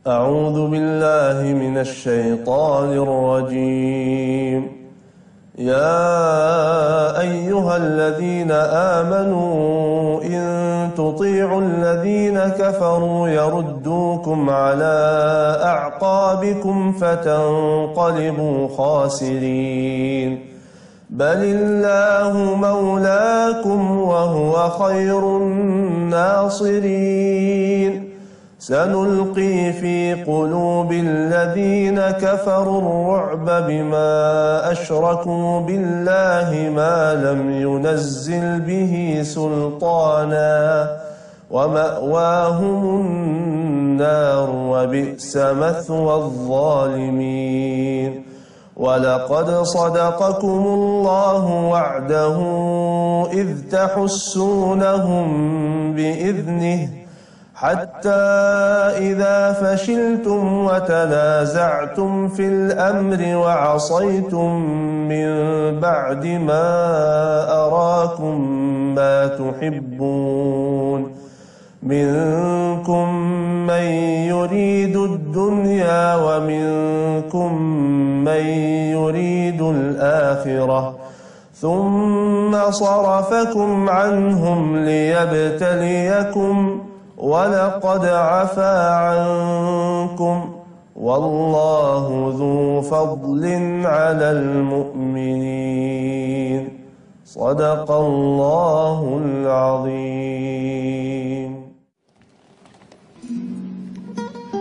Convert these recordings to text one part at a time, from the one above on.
أعوذ بالله من الشيطان الرجيم يا أيها الذين آمنوا إن تطيعوا الذين كفروا يردوكم على أعقابكم فتنقلبوا خاسرين بل الله مولاكم وهو خير الناصرين سنلقي في قلوب الذين كفروا الرعب بما أشركوا بالله ما لم ينزل به سلطانا ومأواهم النار وبئس مثوى الظالمين ولقد صدقكم الله وعده إذ تحسونهم بإذنه حتى إذا فشلتم وتنازعتم في الأمر وعصيتم من بعد ما أراكم ما تحبون منكم من يريد الدنيا ومنكم من يريد الآخرة ثم صرفكم عنهم ليبتليكم ولقد عفا عنكم والله ذو فضل على المؤمنين صدق الله العظيم.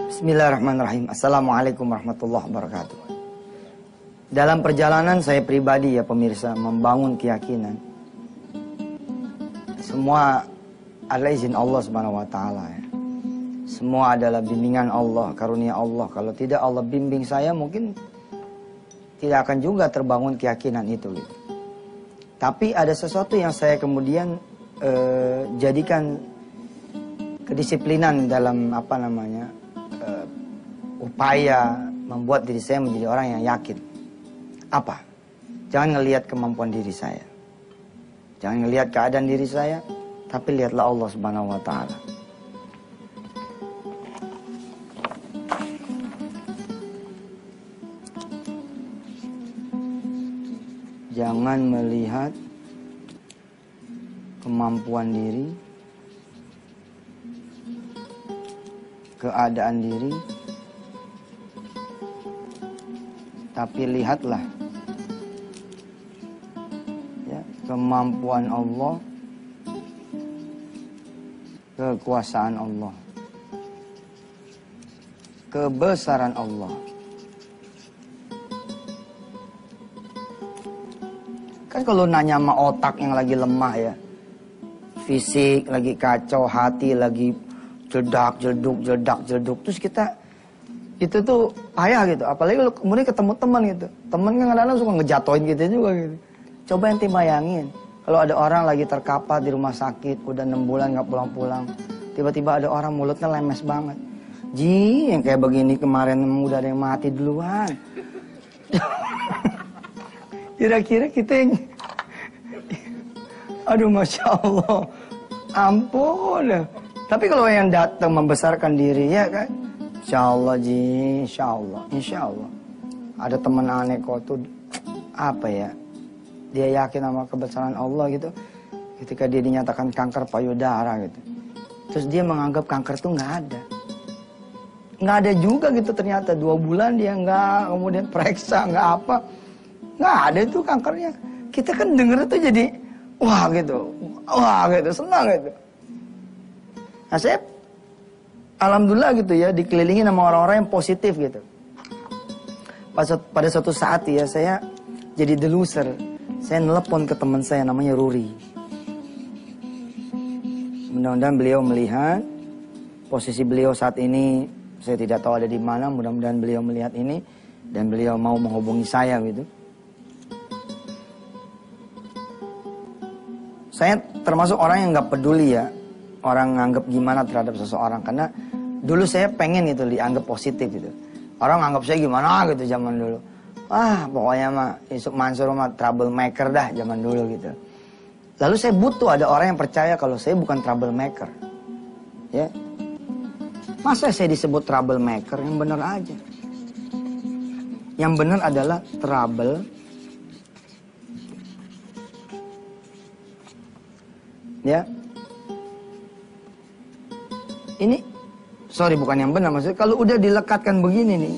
Bismillahirrahmanirrahim. Assalamualaikum warahmatullahi wabarakatuh. Dalam perjalanan saya pribadi ya pemirsa membangun keyakinan, semua adalah izin Allah Subhanahu wa taala ya. Semua adalah bimbingan Allah, karunia Allah. Kalau tidak Allah bimbing saya, mungkin tidak akan juga terbangun keyakinan itu gitu. Tapi ada sesuatu yang saya kemudian jadikan kedisiplinan dalam upaya membuat diri saya menjadi orang yang yakin. Apa? Jangan ngelihat kemampuan diri saya, jangan ngelihat keadaan diri saya, tapi lihatlah Allah Subhanahu wa taala. Jangan melihat kemampuan diri, keadaan diri, tapi lihatlah ya, kemampuan Allah, kekuasaan Allah, kebesaran Allah. Kan kalau nanya sama otak yang lagi lemah ya, fisik lagi kacau, hati lagi jedak-jeduk, terus kita itu tuh payah gitu. Apalagi kalau kemudian ketemu teman gitu, teman kan kadang-kadang suka ngejatoin kita juga gitu. Coba ente bayangin, kalau ada orang lagi terkapar di rumah sakit, udah 6 bulan gak pulang-pulang, tiba-tiba ada orang mulutnya lemes banget. Ji, yang kayak begini kemarin udah ada yang mati duluan. Kira-kira kita yang... Aduh, Masya Allah. Ampun. Tapi kalau yang datang membesarkan diri, ya kan? Insya Allah, Ji. Insya Allah. Insya Allah. Ada teman aneh kok tuh, apa ya? Dia yakin sama kebesaran Allah gitu. Ketika dia dinyatakan kanker payudara gitu. Terus dia menganggap kanker tuh nggak ada. Nggak ada juga gitu ternyata. 2 bulan dia nggak, kemudian periksa, nggak apa. Nggak ada itu kankernya. Kita kan denger tuh jadi, wah gitu, senang gitu. Nah saya, alhamdulillah gitu ya, dikelilingi sama orang-orang yang positif gitu. Pada suatu saat ya, saya jadi deluser. Saya nelpon ke teman saya namanya Ruri. Mudah-mudahan beliau melihat posisi beliau saat ini. Saya tidak tahu ada di mana. Mudah-mudahan beliau melihat ini dan beliau mau menghubungi saya gitu. Saya termasuk orang yang nggak peduli ya, orang nganggap gimana terhadap seseorang. Karena dulu saya pengen gitu dianggap positif gitu. Orang nganggap saya gimana gitu zaman dulu. Wah pokoknya mah Yusuf Mansur mah troublemaker dah zaman dulu gitu. Lalu saya butuh ada orang yang percaya kalau saya bukan troublemaker. Ya. Masa saya disebut troublemaker? Yang benar aja. Yang benar adalah trouble. Ya. Ini, sorry bukan yang benar. Maksudnya kalau udah dilekatkan begini nih.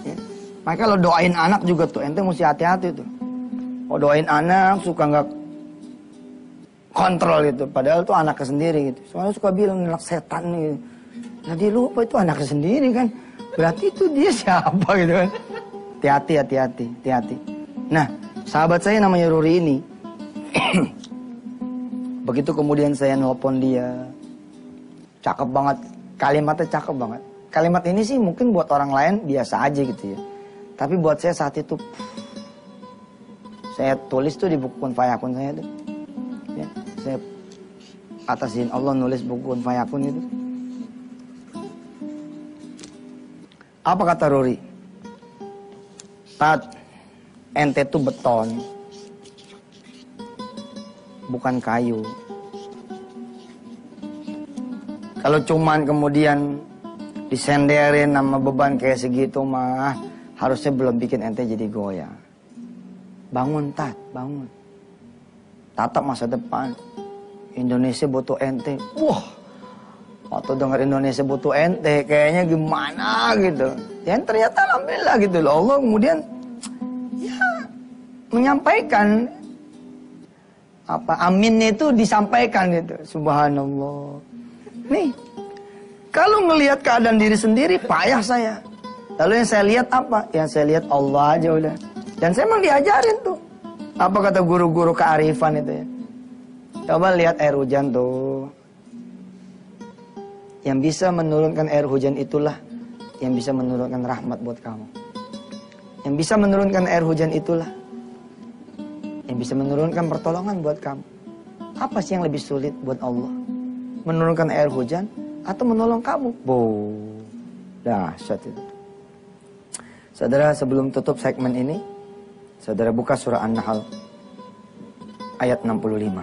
Ya. Makanya kalau doain anak juga tuh, ente mesti hati-hati tuh. Oh doain anak suka nggak kontrol gitu. Padahal tuh anaknya sendiri gitu. Soalnya suka bilang anak setan nih. Nah dia lupa itu anaknya sendiri kan. Berarti itu dia siapa gitu kan. Hati-hati. Nah sahabat saya namanya Ruri ini. Begitu kemudian saya nelpon dia. Cakep banget. Kalimatnya cakep banget. Kalimat ini sih mungkin buat orang lain biasa aja gitu ya. Tapi buat saya saat itu. Saya tulis tuh di buku Kun Fayakun saya tuh. Ya, saya atas izin Allah nulis buku Kun Fayakun itu. Apa kata Ruri? Tat, ente tuh beton. Bukan kayu. Kalau cuman kemudian disenderin sama beban kayak segitu mah harusnya belum bikin ente jadi goyah. Bangun Tat, bangun. Tatap masa depan. Indonesia butuh ente. Wah, waktu dengar Indonesia butuh ente, kayaknya gimana gitu. Dan ternyata alhamdulillah gitu loh. Allah kemudian ya menyampaikan apa aminnya itu disampaikan gitu. Subhanallah. Nih, kalau ngelihat keadaan diri sendiri payah saya. Lalu yang saya lihat apa? Yang saya lihat Allah aja udah. Dan saya emang diajarin tuh. Apa kata guru-guru kearifan itu ya. Coba lihat air hujan tuh. Yang bisa menurunkan air hujan itulah yang bisa menurunkan rahmat buat kamu. Yang bisa menurunkan air hujan itulah yang bisa menurunkan pertolongan buat kamu. Apa sih yang lebih sulit buat Allah? Menurunkan air hujan atau menolong kamu? Dahsyat itu. Saudara, sebelum tutup segmen ini, saudara buka surah An-Nahl ayat 65.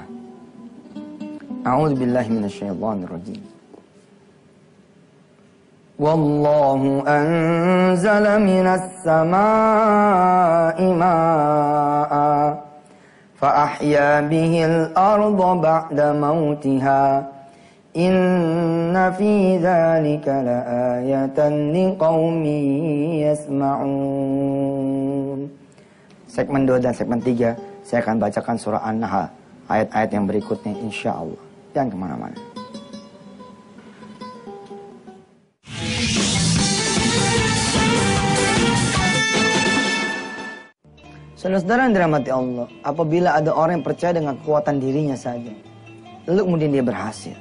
A'udzubillahi minasyaitonirrajim. Wallahu anzala minas samaa'i maa'a fa ahya bihil arda ba'da mautiha. Inna fi dzalika laayatan liqaumin yasma'un. Segmen 2 dan segmen 3 saya akan bacakan surah An-Nahl ayat-ayat yang berikutnya insyaallah. Jangan kemana-mana. Saudara-saudara yang dirahmati Allah, apabila ada orang yang percaya dengan kekuatan dirinya saja, lalu kemudian dia berhasil.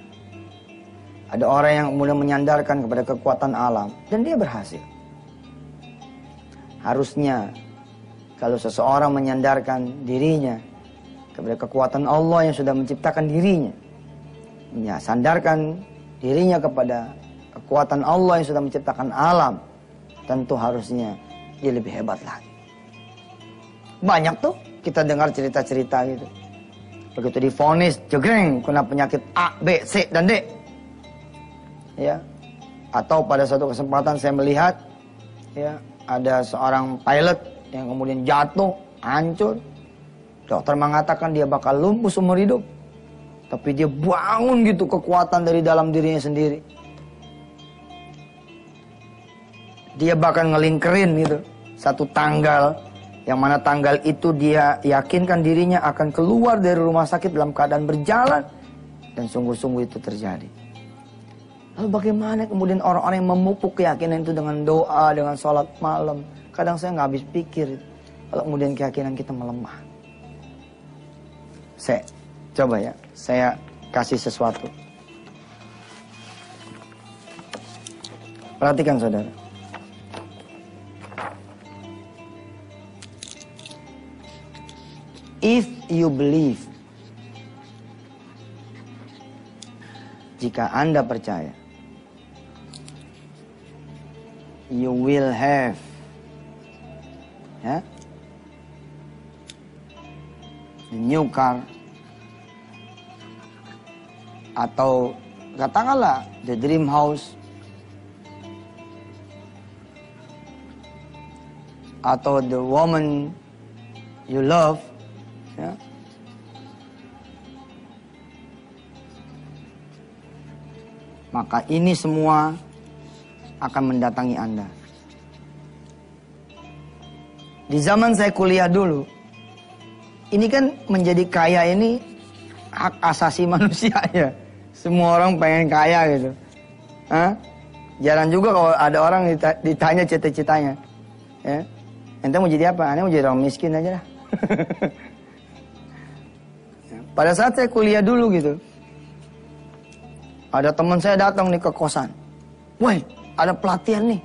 Ada orang yang kemudian menyandarkan kepada kekuatan alam, dan dia berhasil. Harusnya, kalau seseorang menyandarkan dirinya kepada kekuatan Allah yang sudah menciptakan dirinya, ya, sandarkan dirinya kepada kekuatan Allah yang sudah menciptakan alam, tentu harusnya dia lebih hebat lagi. Banyak tuh kita dengar cerita-cerita gitu. Begitu divonis jegreng kena penyakit A, B, C, dan D. Ya. Atau pada suatu kesempatan saya melihat ya, ada seorang pilot yang kemudian jatuh, hancur. Dokter mengatakan dia bakal lumpuh seumur hidup. Tapi dia bangun gitu kekuatan dari dalam dirinya sendiri. Dia bahkan ngelingkerin gitu satu tanggal, yang mana tanggal itu dia yakinkan dirinya akan keluar dari rumah sakit dalam keadaan berjalan. Dan sungguh-sungguh itu terjadi. Lalu bagaimana kemudian orang-orang yang memupuk keyakinan itu dengan doa, dengan sholat malam. Kadang saya nggak habis pikir. Kalau kemudian keyakinan kita melemah. Coba ya, saya kasih sesuatu. Perhatikan saudara. If you believe, jika Anda percaya, you will have, ya, a new car, atau katakanlah the dream house, atau the woman you love, ya, maka ini semua akan mendatangi Anda. Di zaman saya kuliah dulu, ini kan menjadi kaya ini hak asasi manusia ya. Semua orang pengen kaya gitu. Hah? Jarang juga kalau ada orang ditanya cita-citanya. Ya. Ente mau jadi apa? Ente mau jadi orang miskin aja lah. Pada saat saya kuliah dulu gitu, ada teman saya datang nih ke kosan. Woi, ada pelatihan nih.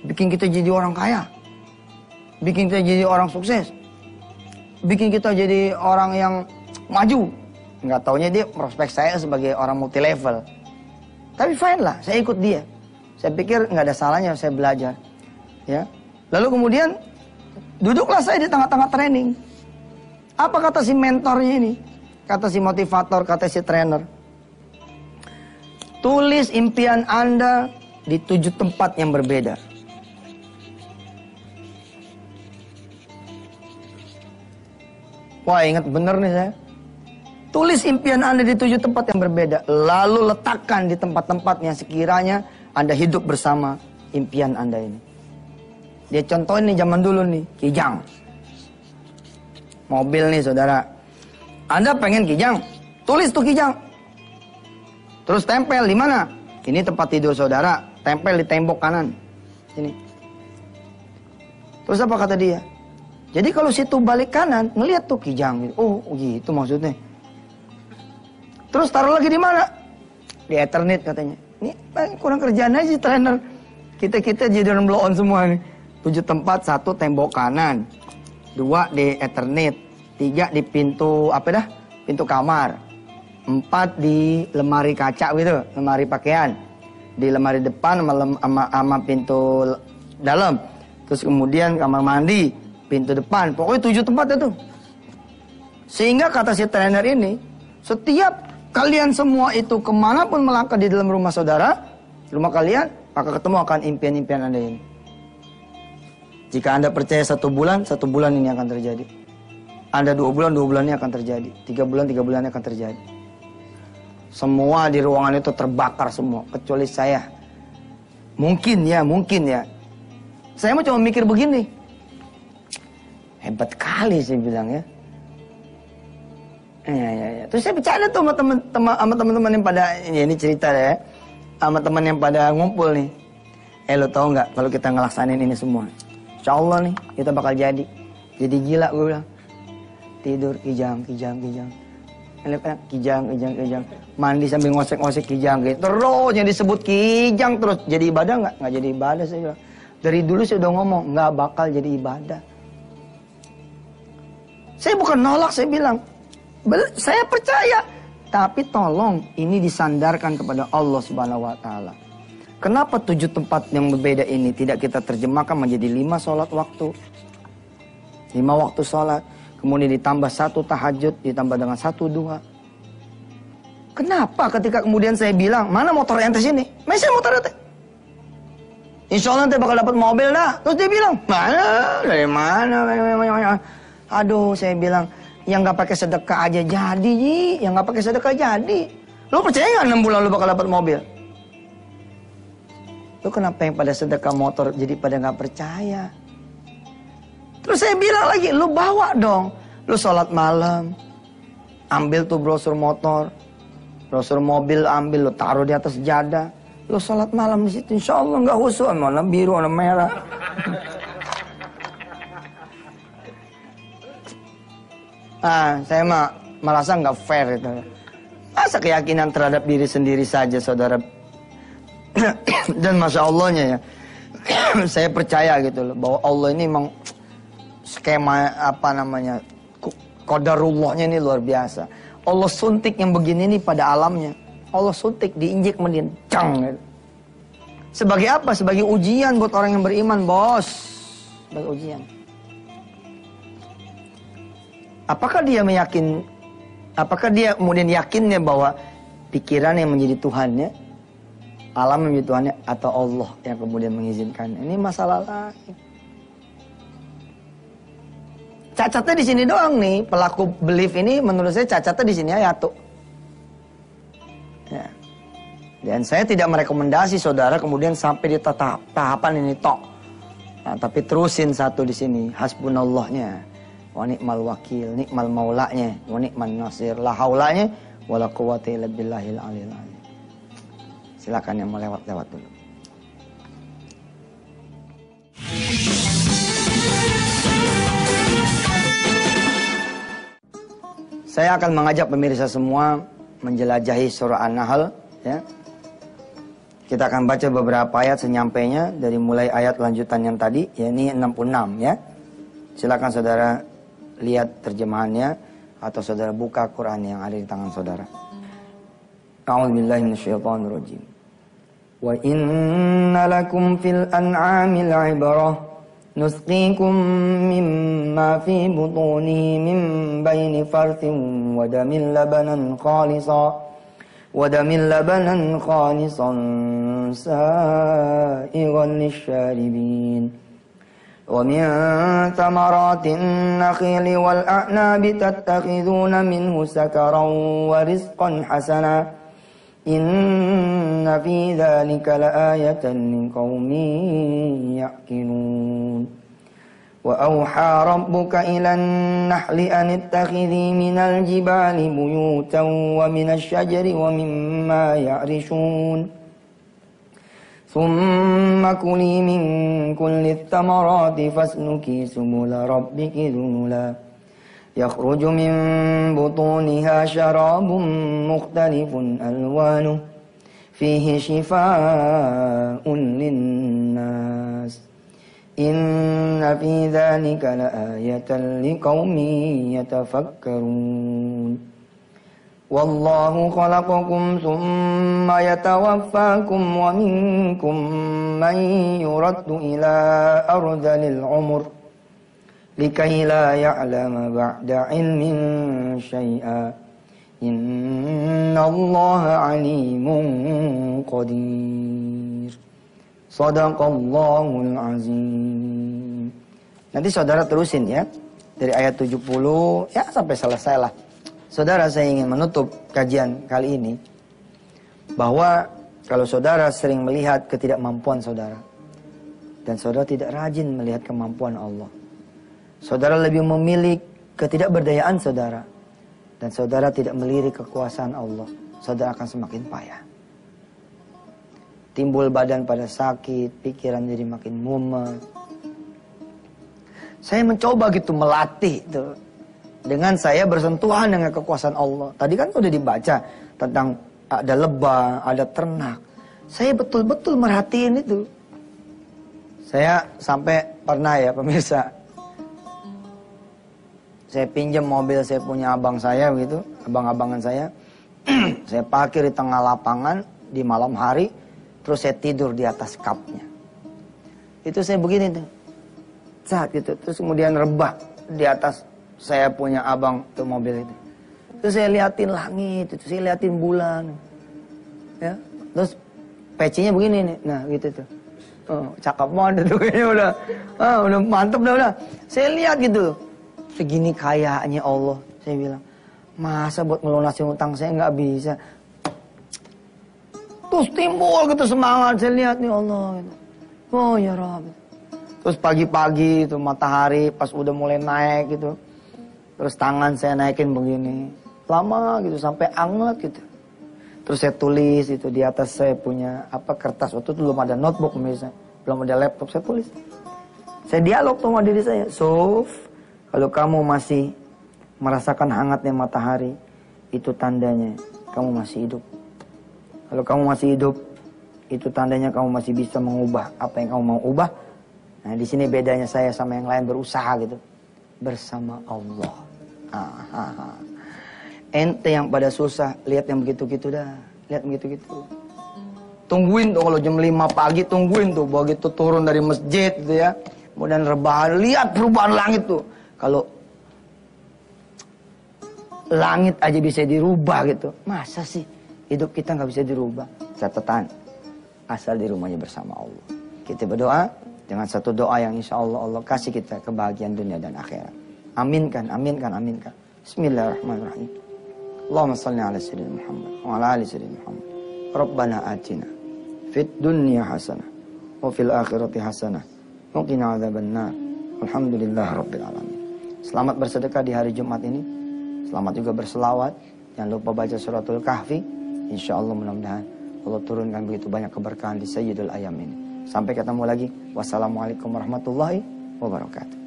Bikin kita jadi orang kaya. Bikin kita jadi orang sukses. Bikin kita jadi orang yang maju. Nggak taunya dia prospek saya sebagai orang multi level. Tapi fine lah, saya ikut dia. Saya pikir nggak ada salahnya saya belajar. Ya. Lalu kemudian duduklah saya di tengah-tengah training. Apa kata si mentornya ini? Kata si motivator, kata si trainer. Tulis impian Anda di 7 tempat yang berbeda. Wah, ingat bener nih saya. Tulis impian Anda di 7 tempat yang berbeda. Lalu letakkan di tempat-tempat yang sekiranya Anda hidup bersama impian Anda ini. Dia contohin nih zaman dulu nih, Kijang. Mobil nih saudara. Anda pengen Kijang, tulis tuh Kijang. Terus tempel di mana? Ini tempat tidur saudara, tempel di tembok kanan. Ini. Terus apa kata dia? Jadi kalau situ balik kanan, ngelihat tuh Kijang. Oh gitu maksudnya. Terus taruh lagi di mana? Di Ethernet katanya. Ini kurang kerjaan aja trainer. Kita jadi orang blow on semua nih. 7 tempat, 1 tembok kanan, 2 di Ethernet, 3 di pintu apa dah? Pintu kamar, 4 di lemari kaca gitu, lemari pakaian, di lemari depan sama pintu dalam, terus kemudian kamar mandi, pintu depan, pokoknya 7 tempat itu. Sehingga kata si trainer ini, setiap kalian semua itu kemanapun melangkah di dalam rumah saudara, rumah kalian, maka ketemu akan impian-impian Anda ini. Jika Anda percaya 1 bulan, 1 bulan ini akan terjadi. Anda 2 bulan, 2 bulan ini akan terjadi. 3 bulan, 3 bulan ini akan terjadi. Semua di ruangan itu terbakar semua, kecuali saya. Mungkin ya. Saya mau cuma mikir begini. Hebat kali saya bilang ya. Ya. Terus saya bercanda tuh sama teman-teman yang pada, ini cerita ya. Sama teman yang pada ngumpul nih. Lo tau nggak kalau kita ngelaksanin ini semua? Insya Allah nih kita bakal jadi gila gue bilang. Tidur kijang. Kijang. Mandi sambil ngosek-ngosek kijang gitu. Terus yang disebut kijang terus. Jadi ibadah nggak? Nggak jadi ibadah saya bilang. Dari dulu saya udah ngomong nggak bakal jadi ibadah. Saya bukan nolak, saya bilang saya percaya. Tapi tolong ini disandarkan kepada Allah Subhanahu Wa Taala. Kenapa 7 tempat yang berbeda ini tidak kita terjemahkan menjadi 5 sholat waktu? 5 waktu sholat. Kemudian ditambah 1 tahajud, ditambah dengan 1 duha. Kenapa ketika kemudian saya bilang, mana motor ente sini? Masih motor ente. Insya Allah ente bakal dapat mobil dah. Terus dia bilang, mana? Dari mana? Aduh, saya bilang, yang gak pakai sedekah aja jadi, Ji. Yang gak pakai sedekah jadi. Lo percaya gak 6 bulan lo bakal dapat mobil? Lo kenapa yang pada sedekah motor jadi pada gak percaya? Terus saya bilang lagi, lo bawa dong. Lo sholat malam, ambil tuh brosur motor, brosur mobil ambil, lo taruh di atas sejadah. Lo sholat malam di situ, insya Allah gak khusyuk, warna biru, warna merah. Saya mah merasa nggak fair itu. Masa keyakinan terhadap diri sendiri saja, saudara. Dan masya Allahnya ya, saya percaya gitu loh bahwa Allah ini memang skema apa namanya qadarullahnya ini luar biasa. Allah suntik yang begini ini pada alamnya. Allah suntik, diinjek kemudian cang. Gitu. Sebagai apa? Sebagai ujian buat orang yang beriman, bos. Sebagai ujian. Apakah dia kemudian yakinnya bahwa pikiran yang menjadi Tuhannya, alam yang menjadi Tuhannya, atau Allah yang kemudian mengizinkannya? Ini masalah lain. Cacatnya di sini doang nih, pelaku belief ini menurut saya cacatnya di sini aja tuh. Ya. Dan saya tidak merekomendasi saudara kemudian sampai di tahapan ini tok. Nah, tapi terusin satu di sini, hasbunallahnya, wa ni'mal wakil, nikmal maulanya, wa ni'man nasir, la haulanya, wala quwwata illa billahil aliyil azim. Silakan yang mau lewat-lewat dulu. Saya akan mengajak pemirsa semua menjelajahi surah An-Nahl, ya. Kita akan baca beberapa ayat senyampainya dari mulai ayat lanjutan yang tadi, yakni 66, ya. Silakan saudara lihat terjemahannya atau saudara buka Quran yang ada di tangan saudara. A'udzubillahi minasyaitonirrajim. Wa inna lakum fil an'amil 'ibrah nusqikum mimma fi butunihi min baini farthin wa damin labanan khalisan sa'igan lisyaribin wa min thamaratin nakhili wal a'nabi tattakhiduna minhu sakaran wa rizqan hasana inna fi dhalika laayatan liqaumin ya'qilun wa awha rabbuka ilan nahli an ittakhidhi minal jibali buyutan wa minasy syajari wa mimma ya'rishun thumma kuli min kulli thamarati fasluki subula rabbiki dhulula yakhruju min butuniha syarabun mukhtalifun alwanuh fihi shifaa'un linnas inna fi dhalika laayatan liqaumin yatafakkarun wallahu khalaqakum thumma yatawaffakum wa minkum man yuraddu ila ardhil umur likai la ya'lama ba'da ilmin syai'a innallaha alimun qadir. Shadaqallahul azim. Nanti saudara terusin ya dari ayat 70 ya sampai selesai lah. Saudara, saya ingin menutup kajian kali ini bahwa kalau saudara sering melihat ketidakmampuan saudara dan saudara tidak rajin melihat kemampuan Allah, saudara lebih memilih ketidakberdayaan saudara dan saudara tidak melirik kekuasaan Allah, saudara akan semakin payah. Timbul badan pada sakit, pikiran jadi makin mumet. Saya mencoba gitu melatih tuh dengan saya bersentuhan dengan kekuasaan Allah. Tadi kan udah dibaca tentang ada lebah, ada ternak. Saya betul-betul merhatiin itu. Saya sampai pernah ya pemirsa, saya pinjam mobil saya punya abang saya begitu, abang-abangan saya. Saya parkir di tengah lapangan di malam hari, terus saya tidur di atas kapnya. Itu saya begini tuh, saat gitu, terus kemudian rebah di atas saya punya abang tuh mobil itu. Terus saya liatin langit, itu saya liatin bulan, ya. Terus pecinya begini nih, nah gitu tuh. Oh, cakep banget tuh kayaknya udah mantep udah. Saya lihat gitu, segini kayanya Allah, saya bilang, masa buat melunasi utang saya nggak bisa. Terus timbul gitu semangat, saya lihat nih Allah gitu. Oh ya Rabb. Terus pagi-pagi itu matahari pas udah mulai naik gitu, terus tangan saya naikin begini, lama gitu sampai anget gitu. Terus saya tulis itu di atas saya punya kertas, waktu itu belum ada notebook misalnya, belum ada laptop, saya tulis. Saya dialog sama diri saya, Sof, kalau kamu masih merasakan hangatnya matahari, itu tandanya kamu masih hidup. Kalau kamu masih hidup, itu tandanya kamu masih bisa mengubah apa yang kamu mau ubah. Nah, di sini bedanya saya sama yang lain berusaha gitu. Bersama Allah. Ente yang pada susah, lihat yang begitu-gitu dah. Lihat begitu-gitu. Tungguin tuh kalau jam 5 pagi, tungguin tuh. Begitu turun dari masjid gitu ya. Kemudian rebahan, lihat perubahan langit tuh. Kalau langit aja bisa dirubah gitu. Masa sih hidup kita nggak bisa dirubah? Catatan, asal di rumahnya bersama Allah. Kita berdoa dengan satu doa yang insya Allah Allah kasih kita kebahagiaan dunia dan akhirat. Aminkan, aminkan, aminkan. Bismillahirrahmanirrahim. Allahumma salli ala sayyidina Muhammad wa ala ali sayyidina Muhammad. Rabbana atina fid dunya hasanah wa fil akhirati hasanah wa qina adzabannar. Alhamdulillahirabbil alamin. Selamat bersedekah di hari Jumat ini. Selamat juga berselawat. Jangan lupa baca suratul Kahfi. Insyaallah mudah-mudahan Allah turunkan begitu banyak keberkahan di Sayyidul Ayam ini. Sampai ketemu lagi. Wassalamualaikum warahmatullahi wabarakatuh.